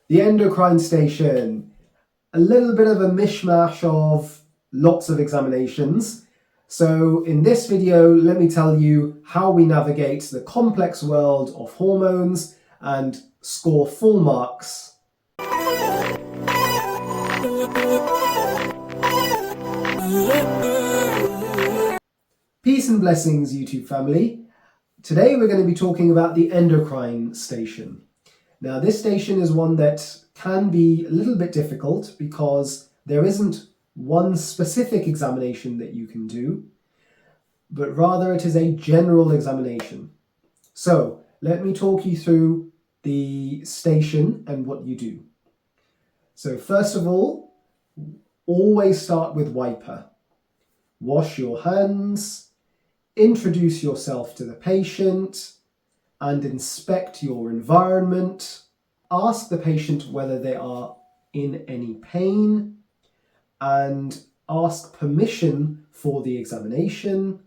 The endocrine station, a little bit of a mishmash of lots of examinations. So in this video, let me tell you how we navigate the complex world of hormones and score full marks. Peace and blessings, YouTube family. Today we're going to be talking about the endocrine station. Now this station is one that can be a little bit difficult because there isn't one specific examination that you can do, but rather it is a general examination. So let me talk you through the station and what you do. So first of all, always start with wiper. Wash your hands, introduce yourself to the patient, and inspect your environment. Ask the patient whether they are in any pain, and ask permission for the examination,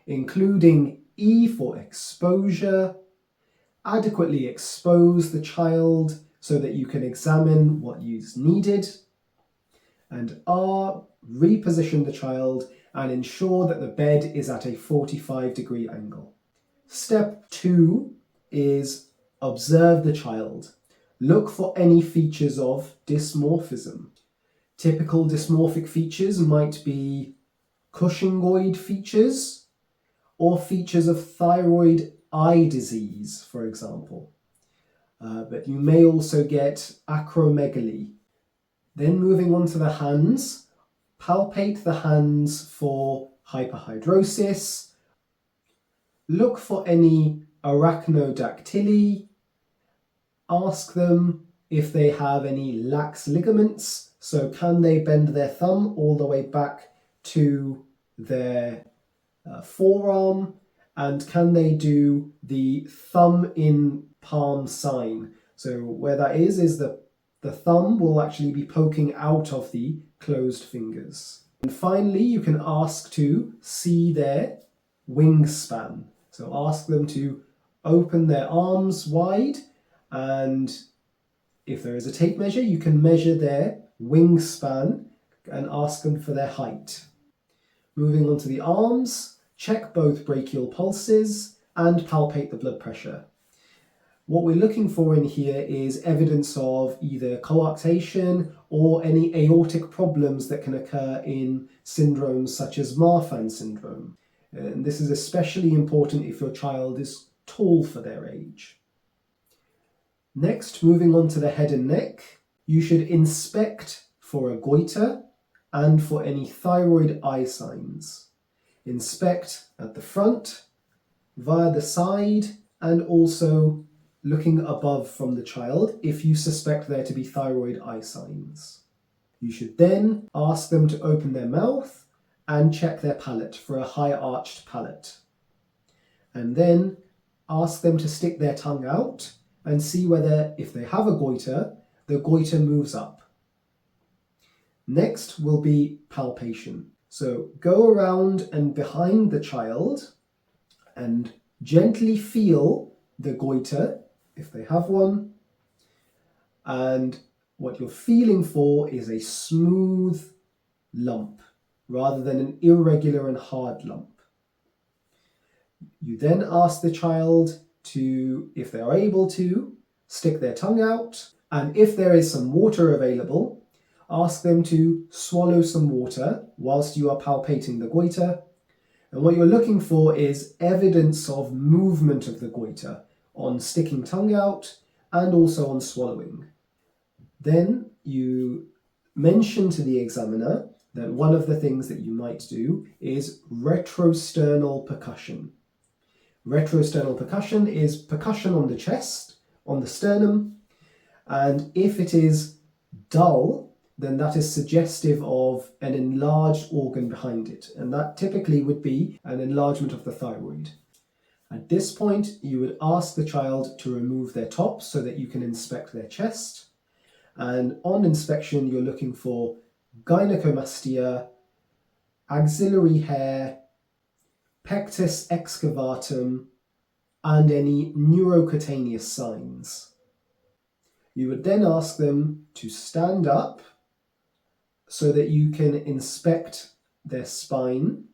including E for exposure. Adequately expose the child so that you can examine what is needed, and R, reposition the child and ensure that the bed is at a 45-degree angle. Step 2 is observe the child. Look for any features of dysmorphism. Typical dysmorphic features might be Cushingoid features or features of thyroid eye disease, for example. But you may also get acromegaly. Then moving on to the hands, palpate the hands for hyperhidrosis. Look for any arachnodactyly. Ask them if they have any lax ligaments, so can they bend their thumb all the way back to their forearm, and can they do the thumb in palm sign. So where that is the thumb will actually be poking out of the closed fingers. And finally, you can ask to see their wingspan. So ask them to open their arms wide, and if there is a tape measure, you can measure their wingspan and ask them for their height. Moving on to the arms, check both brachial pulses and palpate the blood pressure. What we're looking for in here is evidence of either coarctation or any aortic problems that can occur in syndromes such as Marfan syndrome. And this is especially important if your child is tall for their age. Next, moving on to the head and neck, you should inspect for a goiter and for any thyroid eye signs. Inspect at the front, via the side, and also looking above from the child if you suspect there to be thyroid eye signs. You should then ask them to open their mouth and check their palate for a high arched palate. And then ask them to stick their tongue out and see whether, if they have a goiter, the goiter moves up. Next will be palpation. So go around and behind the child and gently feel the goiter, if they have one, and what you're feeling for is a smooth lump rather than an irregular and hard lump. You then ask the child to, if they are able to, stick their tongue out, and if there is some water available, ask them to swallow some water whilst you are palpating the goiter. And what you're looking for is evidence of movement of the goiter on sticking tongue out and also on swallowing. Then you mention to the examiner that one of the things that you might do is retrosternal percussion. Retrosternal percussion is percussion on the chest, on the sternum, and if it is dull, then that is suggestive of an enlarged organ behind it, and that typically would be an enlargement of the thyroid. At this point, you would ask the child to remove their top so that you can inspect their chest, and on inspection you're looking for gynecomastia, axillary hair, pectus excavatum, and any neurocutaneous signs. You would then ask them to stand up so that you can inspect their spine.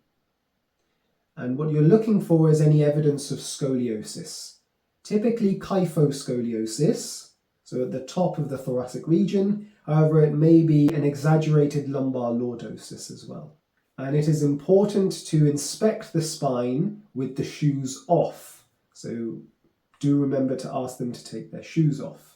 And what you're looking for is any evidence of scoliosis, typically kyphoscoliosis, so at the top of the thoracic region. However, it may be an exaggerated lumbar lordosis as well. And it is important to inspect the spine with the shoes off. So do remember to ask them to take their shoes off.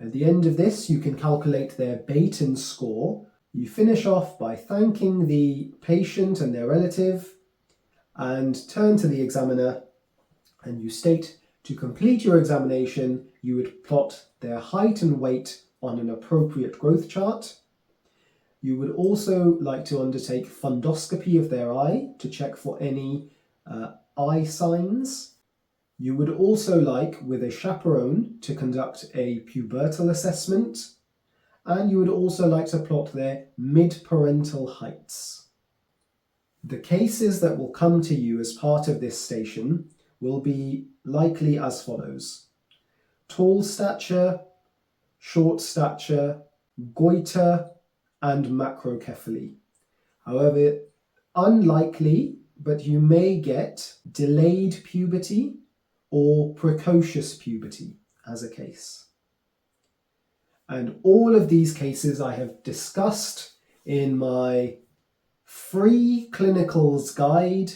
At the end of this, you can calculate their Baton score. You finish off by thanking the patient and their relative and turn to the examiner and you state, to complete your examination, you would plot their height and weight on an appropriate growth chart. You would also like to undertake fundoscopy of their eye to check for any eye signs. You would also like, with a chaperone, to conduct a pubertal assessment, and you would also like to plot their mid-parental heights. The cases that will come to you as part of this station will be likely as follows: tall stature, short stature, goiter, and macrocephaly. However, unlikely, but you may get delayed puberty or precocious puberty as a case. And all of these cases I have discussed in my free clinicals guide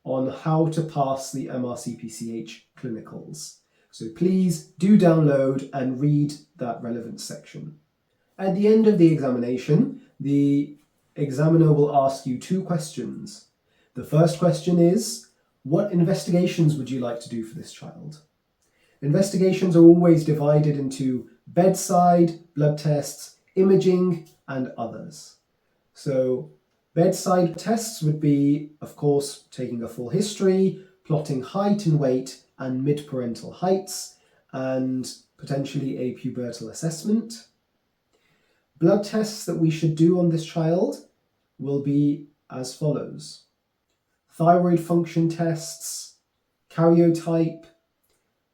on how to pass the MRCPCH clinicals. So please do download and read that relevant section. At the end of the examination, the examiner will ask you 2 questions. The first question is, what investigations would you like to do for this child? Investigations are always divided into bedside, blood tests, imaging, and others. So bedside tests would be, of course, taking a full history, plotting height and weight and mid-parental heights, and potentially a pubertal assessment. Blood tests that we should do on this child will be as follows: thyroid function tests, karyotype,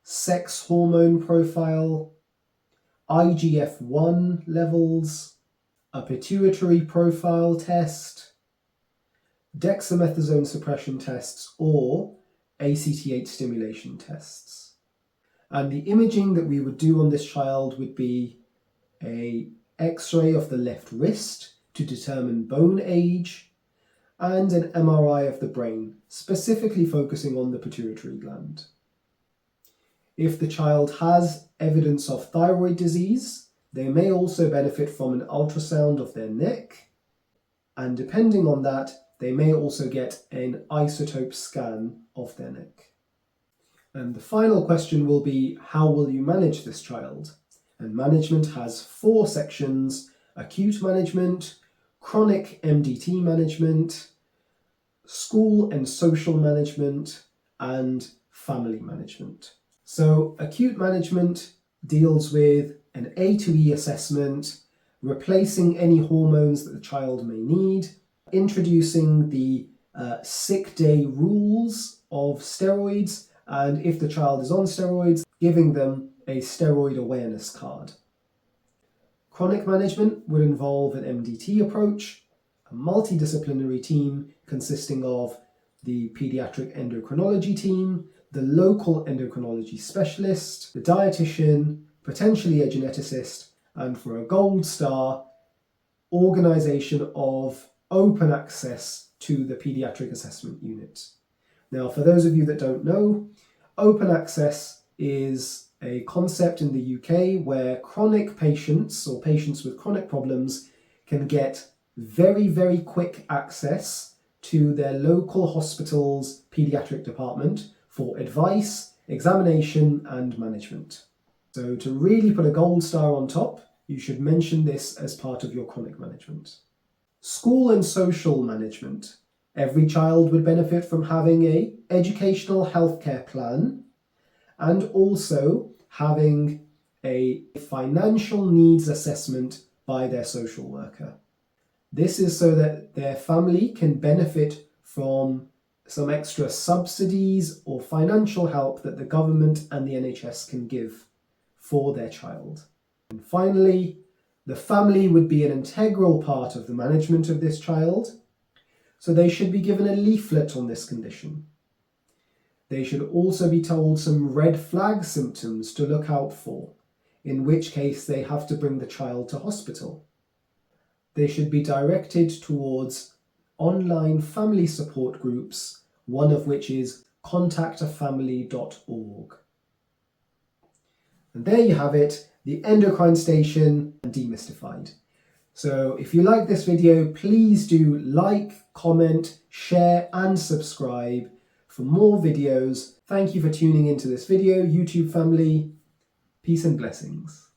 sex hormone profile, IGF-1 levels, a pituitary profile test, dexamethasone suppression tests, or ACTH stimulation tests. And the imaging that we would do on this child would be a X-ray of the left wrist to determine bone age, and an MRI of the brain, specifically focusing on the pituitary gland. If the child has evidence of thyroid disease, they may also benefit from an ultrasound of their neck, and depending on that, they may also get an isotope scan of their neck. And the final question will be, how will you manage this child? And management has 4 sections: acute management, chronic MDT management, school and social management, and family management. So acute management deals with an A to E assessment, replacing any hormones that the child may need, introducing the sick day rules of steroids, and if the child is on steroids, giving them a steroid awareness card. Chronic management would involve an MDT approach, a multidisciplinary team consisting of the pediatric endocrinology team, the local endocrinology specialist, the dietitian, potentially a geneticist, and for a gold star, organisation of open access to the paediatric assessment unit. Now, for those of you that don't know, open access is a concept in the UK where chronic patients or patients with chronic problems can get very, very quick access to their local hospital's paediatric department for advice, examination, and management. So to really put a gold star on top, you should mention this as part of your chronic management. School and social management. Every child would benefit from having an educational healthcare plan and also having a financial needs assessment by their social worker. This is so that their family can benefit from some extra subsidies or financial help that the government and the NHS can give for their child. And finally, the family would be an integral part of the management of this child, so they should be given a leaflet on this condition. They should also be told some red flag symptoms to look out for, in which case they have to bring the child to hospital. They should be directed towards online family support groups, one of which is contactafamily.org. And there you have it, the endocrine station demystified. So if you like this video, please do like, comment, share and subscribe for more videos. Thank you for tuning into this video, YouTube family. Peace and blessings.